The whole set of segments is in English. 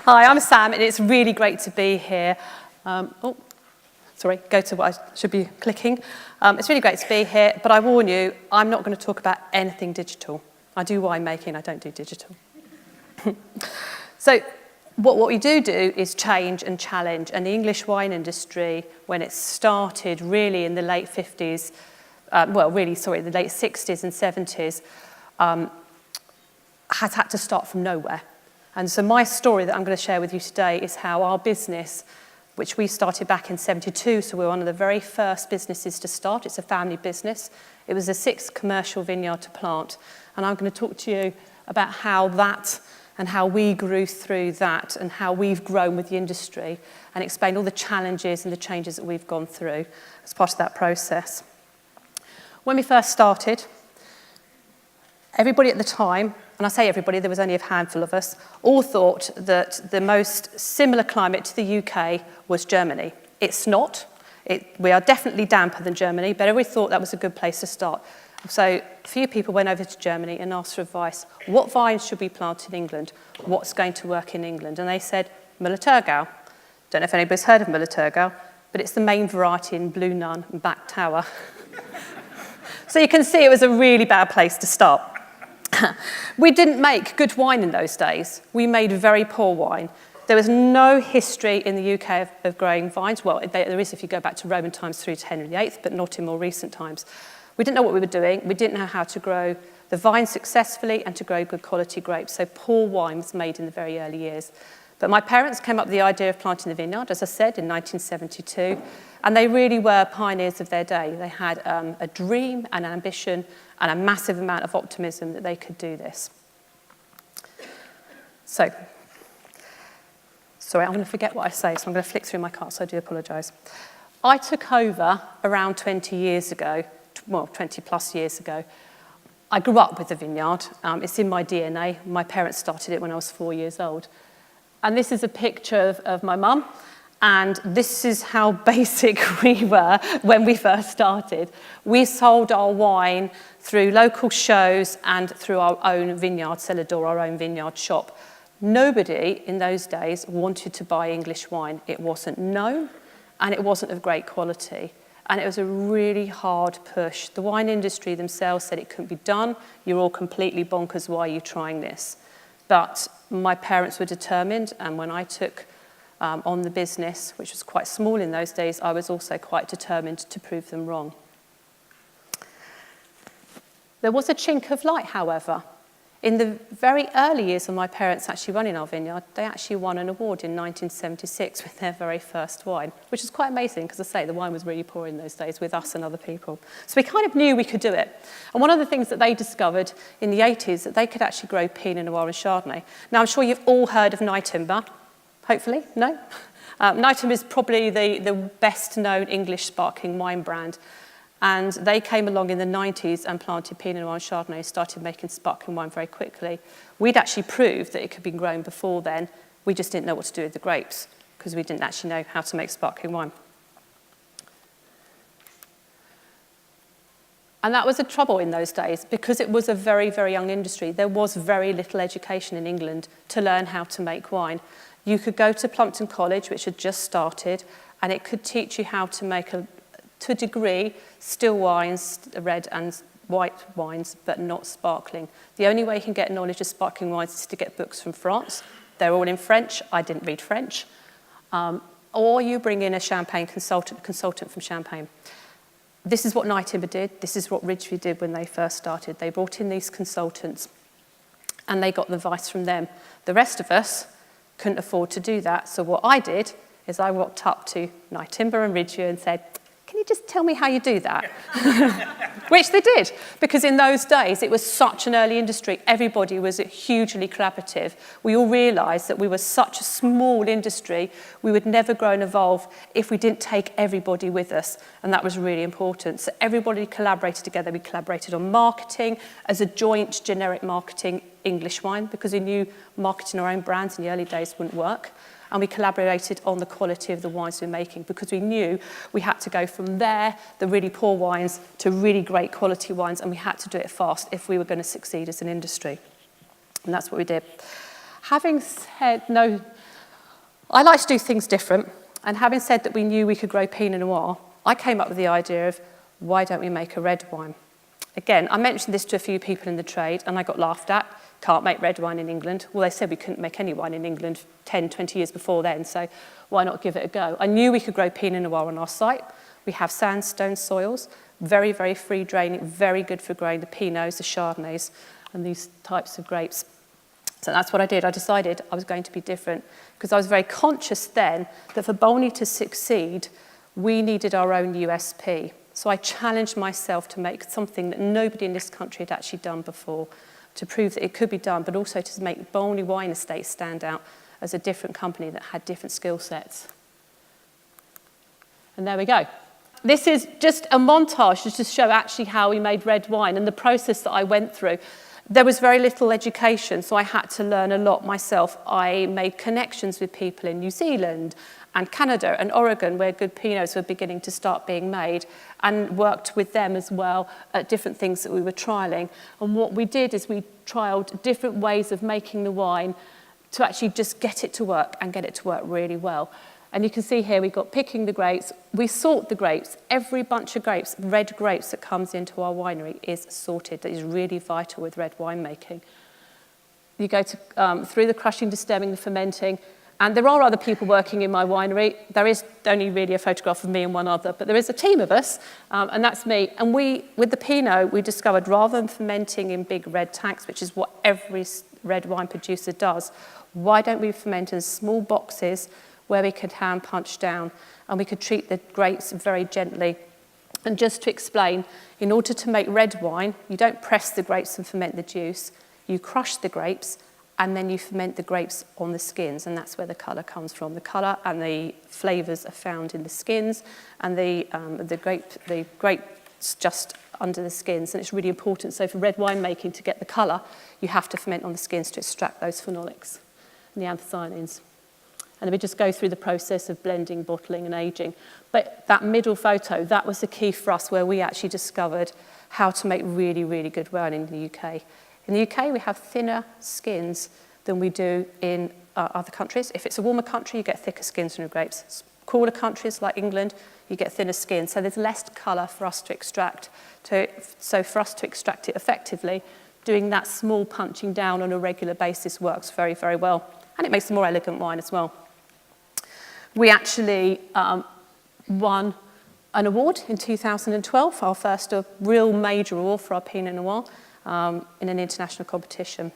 Hi, I'm Sam, and it's really great to be here. Go to what I should be clicking. It's really great to be here, but I warn you, I'm not going to talk about anything digital. I do winemaking, I don't do digital. So what we do is change and challenge, and the English wine industry, when it started really in the late 50s, the late 60s and 70s, has had to start from nowhere. And so my story that I'm going to share with you today is how our business, which we started back in 72, so we were one of the very first businesses to start. It's a family business. It was the 6th commercial vineyard to plant. And I'm going to talk to you about how that and how we grew through that and how we've grown with the industry and explain all the challenges and the changes that we've gone through as part of that process. When we first started, everybody at the time, and I say everybody, there was only a handful of us, all thought that the most similar climate to the UK was Germany. It's not. We are definitely damper than Germany, but everybody thought that was a good place to start. So a few people went over to Germany and asked for advice. What vines should we plant in England? What's going to work in England? And they said, Müller-Thurgau. Don't know if anybody's heard of Müller-Thurgau, but it's the main variety in Blue Nun and Back Tower. So you can see it was a really bad place to start. We didn't make good wine in those days. We made very poor wine. There was no history in the UK of growing vines. Well, there is if you go back to Roman times through to Henry VIII, but not in more recent times. We didn't know what we were doing. We didn't know how to grow the vine successfully and to grow good quality grapes. So poor wine was made in the very early years. But my parents came up with the idea of planting the vineyard, as I said, in 1972. And they really were pioneers of their day. They had a dream, an ambition, and a massive amount of optimism that they could do this. So, sorry, I'm going to forget what I say, so I'm going to flick through my cards, so I do apologise. I took over around 20 years ago, 20 plus years ago. I grew up with the vineyard. It's in my DNA. My parents started it when I was 4 years old. And this is a picture of my mum. And this is how basic we were when we first started. We sold our wine through local shows and through our own vineyard cellar door, our own vineyard shop. Nobody in those days wanted to buy English wine. It wasn't known, and it wasn't of great quality. And it was a really hard push. The wine industry themselves said it couldn't be done. You're all completely bonkers. Why are you trying this? But my parents were determined, and when I took on the business, which was quite small in those days, I was also quite determined to prove them wrong. There was a chink of light, however. In the very early years of my parents actually running our vineyard, they actually won an award in 1976 with their very first wine, which is quite amazing because, as I say, the wine was really poor in those days with us and other people. So we kind of knew we could do it. And one of the things that they discovered in the 80s, that they could actually grow Pinot Noir and Chardonnay. Now, I'm sure you've all heard of Nightimber. Hopefully, no? Nightimber is probably the best-known English sparkling wine brand. And they came along in the 90s and planted Pinot Noir and Chardonnay, started making sparkling wine very quickly. We'd actually proved that it could be grown before then. We just didn't know what to do with the grapes because we didn't actually know how to make sparkling wine. And that was a trouble in those days because it was a very, very young industry. There was very little education in England to learn how to make wine. You could go to Plumpton College, which had just started, and it could teach you how to make, to a degree, still wines, red and white wines, but not sparkling. The only way you can get knowledge of sparkling wines is to get books from France. They're all in French. I didn't read French. Or you bring in a Champagne consultant from Champagne. This is what Nightimber did. This is what Ridgeview did when they first started. They brought in these consultants, and they got the advice from them. The rest of us couldn't afford to do that. So what I did is I walked up to Nightimber and Ridgeview and said, can you just tell me how you do that? Which they did, because in those days it was such an early industry. Everybody was hugely collaborative. We all realised that we were such a small industry, we would never grow and evolve if we didn't take everybody with us, and that was really important. So everybody collaborated together. We collaborated on marketing as a joint generic marketing English wine, because we knew marketing our own brands in the early days wouldn't work. And we collaborated on the quality of the wines we were making because we knew we had to go from there, the really poor wines, to really great quality wines, and we had to do it fast if we were going to succeed as an industry. And that's what we did. Having said, no, I like to do things different, and having said that we knew we could grow Pinot Noir, I came up with the idea of, why don't we make a red wine? Again, I mentioned this to a few people in the trade, and I got laughed at. Can't make red wine in England. Well, they said we couldn't make any wine in England 10, 20 years before then, so why not give it a go? I knew we could grow Pinot Noir on our site. We have sandstone soils, very, very free draining, very good for growing the Pinots, the Chardonnays, and these types of grapes. So that's what I did. I decided I was going to be different because I was very conscious then that for Bolney to succeed, we needed our own USP. So I challenged myself to make something that nobody in this country had actually done before, to prove that it could be done, but also to make Bolney Wine Estate stand out as a different company that had different skill sets. And there we go. This is just a montage just to show actually how we made red wine and the process that I went through. There was very little education, so I had to learn a lot myself. I made connections with people in New Zealand and Canada and Oregon, where good Pinots were beginning to start being made, and worked with them as well at different things that we were trialling. And what we did is we trialed different ways of making the wine to actually just get it to work and get it to work really well. And you can see here we've got picking the grapes. We sort the grapes. Every bunch of grapes, red grapes that comes into our winery is sorted. That is really vital with red wine making. You go to, through the crushing, distilling, the fermenting. And there are other people working in my winery. There is only really a photograph of me and one other, but there is a team of us, and that's me. And we, with the Pinot, we discovered rather than fermenting in big red tanks, which is what every red wine producer does, why don't we ferment in small boxes where we could hand punch down and we could treat the grapes very gently. And just to explain, in order to make red wine, you don't press the grapes and ferment the juice. You crush the grapes and then you ferment the grapes on the skins, and that's where the colour comes from. The colour and the flavours are found in the skins, and the grapes just under the skins, and it's really important. So for red wine making, to get the colour, you have to ferment on the skins to extract those phenolics and the anthocyanins. And then we just go through the process of blending, bottling, and aging. But that middle photo, that was the key for us, where we actually discovered how to make really, really good wine in the UK. In the UK, we have thinner skins than we do in other countries. If it's a warmer country, you get thicker skins from the grapes. Cooler countries like England, you get thinner skins. So there's less colour for us to extract. So for us to extract it effectively, doing that small punching down on a regular basis works very, very well. And it makes a more elegant wine as well. We actually won an award in 2012, our first real major award for our Pinot Noir in an international competition.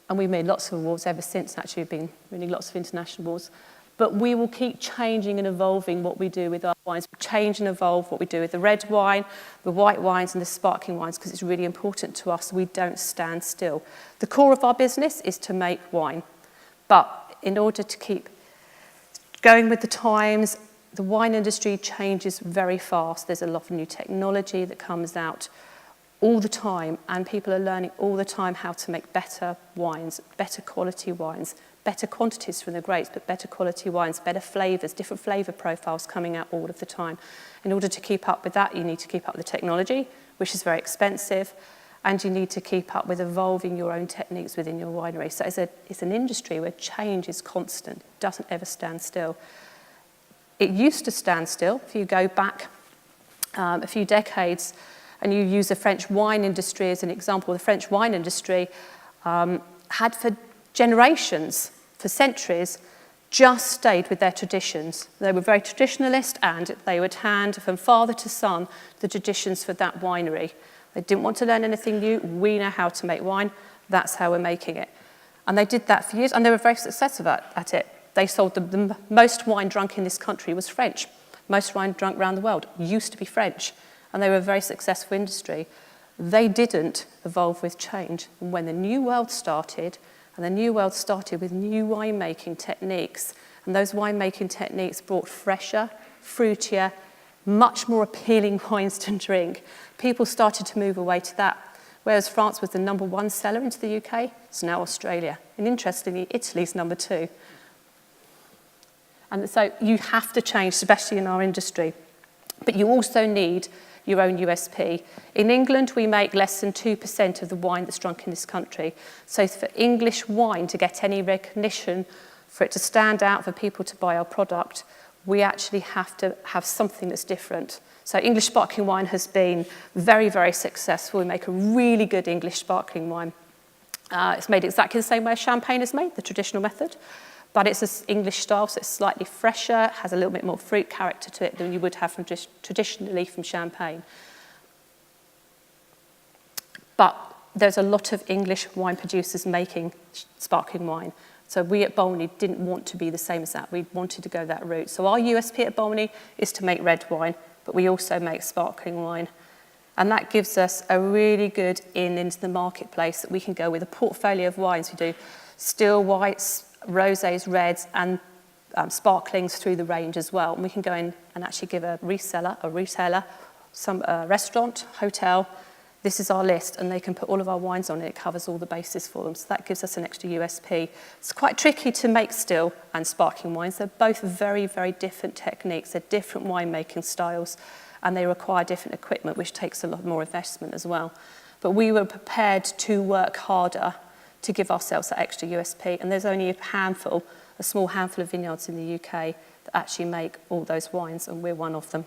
And we've made lots of awards ever since. Actually, we've been winning lots of international awards. But we will keep changing and evolving what we do with our wines. We change and evolve what we do with the red wine, the white wines, and the sparkling wines, because it's really important to us. We don't stand still. The core of our business is to make wine. But in order to keep going with the times, the wine industry changes very fast. There's a lot of new technology that comes out all the time, and people are learning all the time how to make better wines, better quality wines, better quantities from the grapes, but better quality wines, better flavours, different flavour profiles coming out all of the time. In order to keep up with that, you need to keep up with the technology, which is very expensive, and you need to keep up with evolving your own techniques within your winery. So it's an industry where change is constant, it doesn't ever stand still. It used to stand still. If you go back a few decades and you use the French wine industry as an example, the French wine industry had for generations, for centuries, just stayed with their traditions. They were very traditionalist, and they would hand from father to son the traditions for that winery. They didn't want to learn anything new. We know how to make wine. That's how we're making it. And they did that for years, and they were very successful at it. They sold the most wine drunk in this country was French. Most wine drunk around the world used to be French, and they were a very successful industry. They didn't evolve with change. And when the new world started, and the new world started with new winemaking techniques, and those winemaking techniques brought fresher, fruitier, much more appealing wines to drink. People started to move away to that. Whereas France was the #1 seller into the UK, it's now Australia. And interestingly, Italy's #2. And so you have to change, especially in our industry. But you also need your own USP. In England, we make less than 2% of the wine that's drunk in this country. So for English wine to get any recognition For it to stand out, for people to buy our product, we actually have to have something that's different. So English sparkling wine has been very, very successful. We make a really good English sparkling wine. It's made exactly the same way as champagne is made, the traditional method, but it's an English style, so it's slightly fresher, has a little bit more fruit character to it than you would have from traditionally from champagne. But there's a lot of English wine producers making sparkling wine. So we at Bolney didn't want to be the same as that. We wanted to go that route. So our USP at Bolney is to make red wine, but we also make sparkling wine. And that gives us a really good in into the marketplace that we can go with a portfolio of wines. We do still whites, rosés, reds, and sparklings through the range as well. And we can go in and actually give a retailer, some restaurant, hotel, this is our list, and they can put all of our wines on it. It covers all the bases for them. So that gives us an extra USP. It's quite tricky to make still and sparkling wines. They're both very, very different techniques. They're different winemaking styles, and they require different equipment, which takes a lot more investment as well. But we were prepared to work harder to give ourselves that extra USP. And there's only a small handful of vineyards in the UK that actually make all those wines, and we're one of them.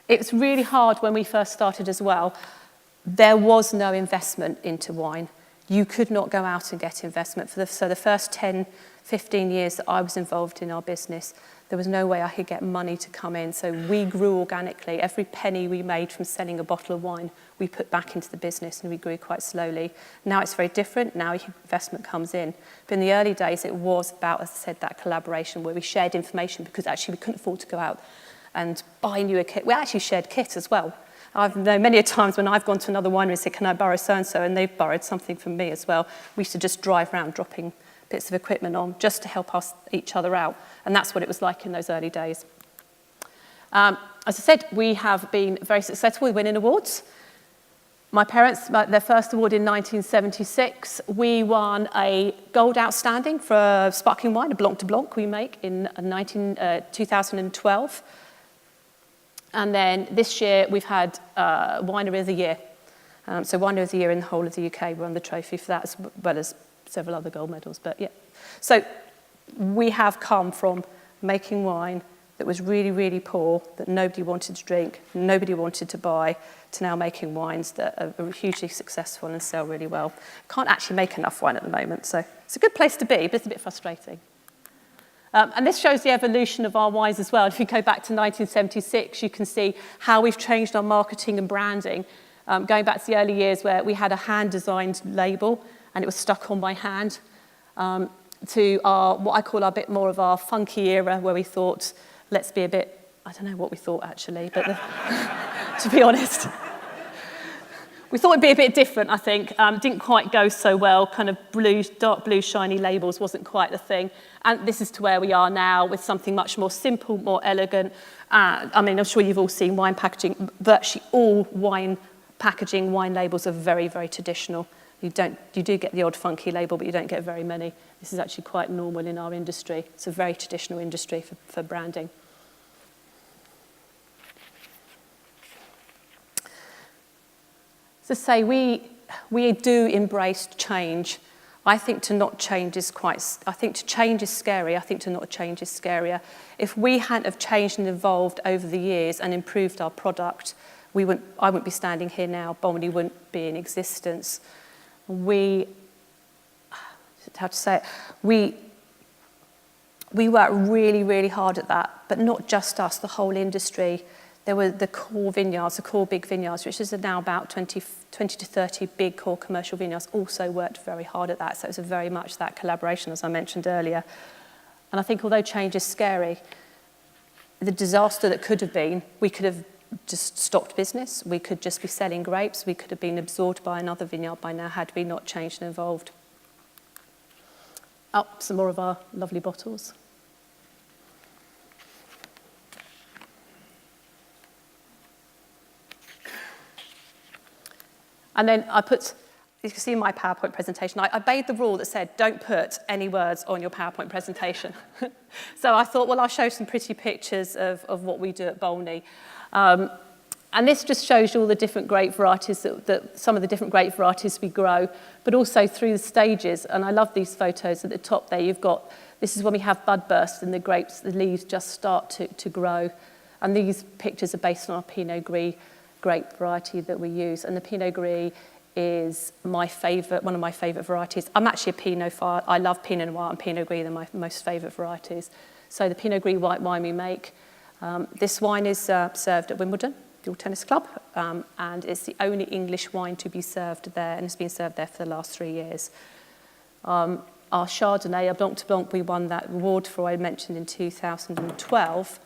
It was really hard when we first started as well. There was no investment into wine. You could not go out and get investment. So the first 10, 15 years that I was involved in our business, there was no way I could get money to come in. So we grew organically. Every penny we made from selling a bottle of wine, we put back into the business, and we grew quite slowly. Now it's very different. Now investment comes in. But in the early days, it was about, as I said, that collaboration where we shared information, because actually we couldn't afford to go out and buy new kit. We actually shared kit as well. I've known many a times when I've gone to another winery and said, can I borrow so-and-so? And they've borrowed something from me as well. We used to just drive around dropping bits of equipment on just to help us each other out. And that's what it was like in those early days. As I said, we have been very successful with winning awards. My parents, their first award in 1976, we won a gold outstanding for sparkling wine, a Blanc de Blanc we make in 2012. And then this year we've had Winery of the Year. So Winery of the Year in the whole of the UK, we won the trophy for that, as well as several other gold medals. But yeah, so we have come from making wine that was really, really poor, that nobody wanted to drink, nobody wanted to buy, to now making wines that are hugely successful and sell really well. Can't actually make enough wine at the moment, so it's a good place to be, but it's a bit frustrating. And this shows the evolution of our wines as well. If you go back to 1976, you can see how we've changed our marketing and branding. Going back to the early years where we had a hand-designed label and it was stuck on by hand, to our, what I call a bit more of our funky era, where we thought, let's be a bit, I don't know what we thought actually, but to be honest. We thought it'd be a bit different, I think. Didn't quite go so well. Kind of blue, dark blue, shiny labels wasn't quite the thing. And this is to where we are now with something much more simple, more elegant. I mean, I'm sure you've all seen wine packaging. Virtually all wine packaging, wine labels are very, very traditional. You do get the odd funky label, but you don't get very many. This is actually quite normal in our industry. It's a very traditional industry for branding. To say we do embrace change. I think to not change is I think to change is scary. I think to not change is scarier. If we hadn't have changed and evolved over the years and improved our product, I wouldn't be standing here now. Bolney wouldn't be in existence. We worked really, really hard at that, but not just us, the whole industry. There were the core vineyards, the core big vineyards, which is now about 20 to 30 big core commercial vineyards, also worked very hard at that. So it was very much that collaboration, as I mentioned earlier. And I think although change is scary, the disaster that could have been, we could have just stopped business. We could just be selling grapes. We could have been absorbed by another vineyard by now had we not changed and evolved. Up some more of our lovely bottles. And then you can see my PowerPoint presentation, I obeyed the rule that said, don't put any words on your PowerPoint presentation. So I thought, well, I'll show some pretty pictures of what we do at Bolney. And this just shows you all the different grape varieties that some of the different grape varieties we grow, but also through the stages. And I love these photos at the top there. You've got, this is when we have bud burst and the grapes, the leaves just start to grow. And these pictures are based on our Pinot Gris grape variety that we use. And the Pinot Gris is my favourite, one of my favourite varieties. I'm actually a Pinophile. I love Pinot Noir and Pinot Gris. They're my most favourite varieties. So the Pinot Gris white wine we make. This wine is served at Wimbledon, the Old Tennis Club, and it's the only English wine to be served there, and it's been served there for the last 3 years. Our Chardonnay, our Blanc de Blanc, we won that award for, I mentioned, in 2012.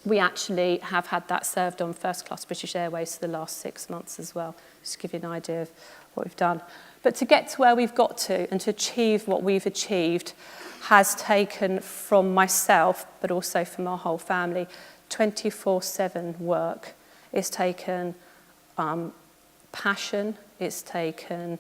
We actually have had that served on first class British Airways for the last 6 months as well, just to give you an idea of what we've done. But to get to where we've got to and to achieve what we've achieved has taken from myself, but also from our whole family, 24/7 work. It's taken passion, it's taken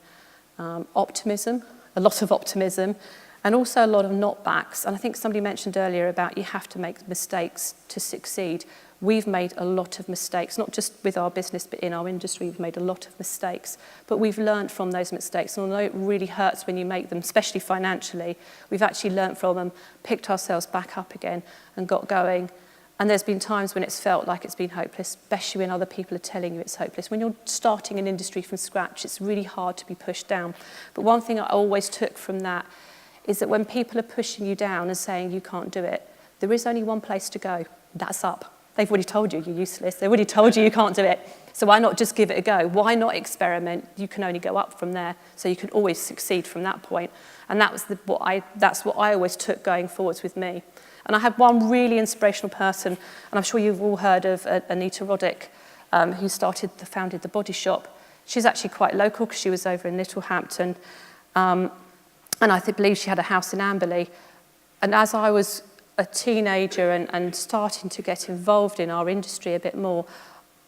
optimism, a lot of optimism, and also a lot of knockbacks. And I think somebody mentioned earlier about you have to make mistakes to succeed. We've made a lot of mistakes, not just with our business, but in our industry, we've made a lot of mistakes. But we've learned from those mistakes. And although it really hurts when you make them, especially financially, we've actually learned from them, picked ourselves back up again and got going. And there's been times when it's felt like it's been hopeless, especially when other people are telling you it's hopeless. When you're starting an industry from scratch, it's really hard to be pushed down. But one thing I always took from that is that when people are pushing you down and saying you can't do it, there is only one place to go, that's up. They've already told you you're useless. They've already told you can't do it. So why not just give it a go? Why not experiment? You can only go up from there, so you can always succeed from that point. And that's what I always took going forwards with me. And I had one really inspirational person, and I'm sure you've all heard of Anita Roddick, who founded The Body Shop. She's actually quite local because she was over in Littlehampton. And I believe she had a house in Amberley. And as I was a teenager and starting to get involved in our industry a bit more,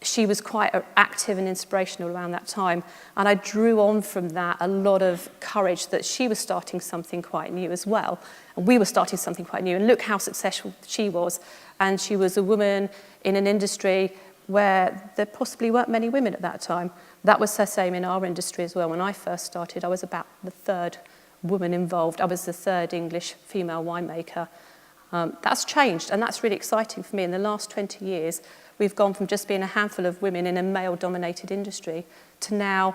she was quite active and inspirational around that time. And I drew on from that a lot of courage that she was starting something quite new as well. And we were starting something quite new. And look how successful she was. And she was a woman in an industry where there possibly weren't many women at that time. That was the same in our industry as well. When I first started, I was about the third woman involved. I was the third English female winemaker. That's changed, and that's really exciting for me. In the last 20 years, we've gone from just being a handful of women in a male-dominated industry to now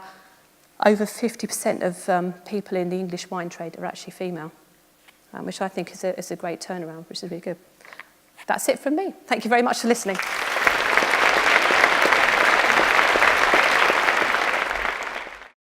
over 50% of people in the English wine trade are actually female, which I think is a great turnaround, which is really good. That's it from me. Thank you very much for listening.